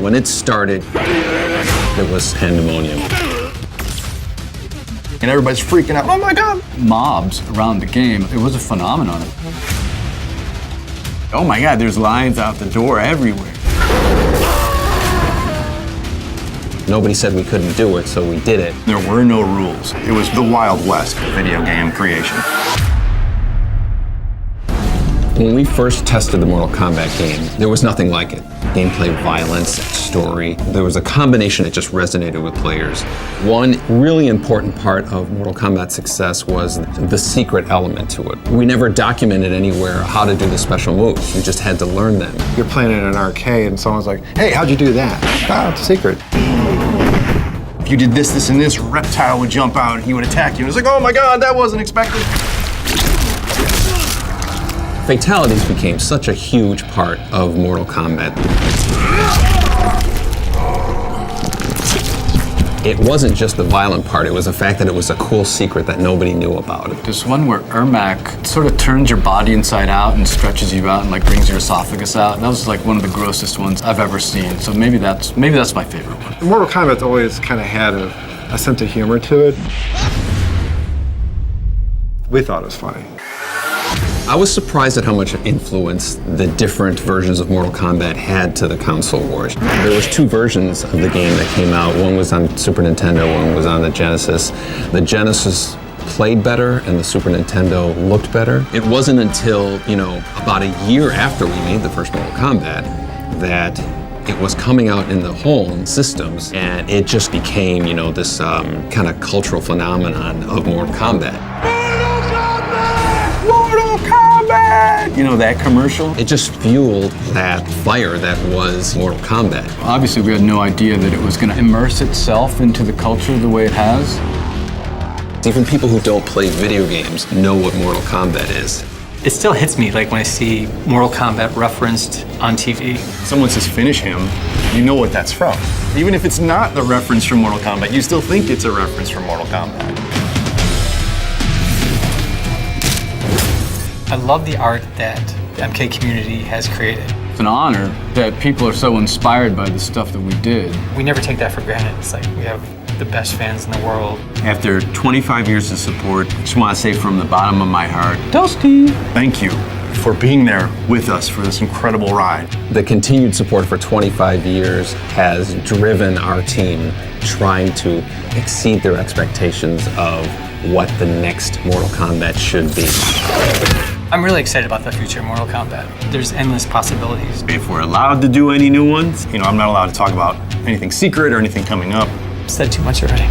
When it started, it was pandemonium. And everybody's freaking out, oh my God! Mobs around the game, it was a phenomenon. Oh my God, there's lines out the door everywhere. Nobody said we couldn't do it, so we did it. There were no rules. It was the Wild West of video game creation. When we first tested the Mortal Kombat game, there was nothing like it. Gameplay, violence, story. There was a combination that just resonated with players. One really important part of Mortal Kombat's success was the secret element to it. We never documented anywhere how to do the special moves. You just had to learn them. You're playing in an arcade and someone's like, hey, how'd you do that? Ah, it's a secret. If you did this, this, and this, a reptile would jump out and he would attack you. And it's like, oh my God, that wasn't expected. Fatalities became such a huge part of Mortal Kombat. It wasn't just the violent part, it was the fact that it was a cool secret that nobody knew about. There's one where Ermac sort of turns your body inside out and stretches you out and like brings your esophagus out. That was like one of the grossest ones I've ever seen. So maybe that's my favorite one. Mortal Kombat's always kind of had a sense of humor to it. We thought it was funny. I was surprised at how much influence the different versions of Mortal Kombat had to the console wars. There was 2 versions of the game that came out. One was on Super Nintendo, one was on the Genesis. The Genesis played better and the Super Nintendo looked better. It wasn't until, about a year after we made the first Mortal Kombat that it was coming out in the home systems, and it just became, this kind of cultural phenomenon of Mortal Kombat. That commercial? It just fueled that fire that was Mortal Kombat. Obviously, we had no idea that it was going to immerse itself into the culture the way it has. Even people who don't play video games know what Mortal Kombat is. It still hits me like when I see Mortal Kombat referenced on TV. Someone says finish him, you know what that's from. Even if it's not the reference from Mortal Kombat, you still think it's a reference from Mortal Kombat. I love the art that the MK community has created. It's an honor that people are so inspired by the stuff that we did. We never take that for granted. It's like we have the best fans in the world. After 25 years of support, I just want to say from the bottom of my heart, Dusty! Thank you for being there with us for this incredible ride. The continued support for 25 years has driven our team trying to exceed their expectations of what the next Mortal Kombat should be. I'm really excited about the future of Mortal Kombat. There's endless possibilities. If we're allowed to do any new ones, I'm not allowed to talk about anything secret or anything coming up. I've said too much already.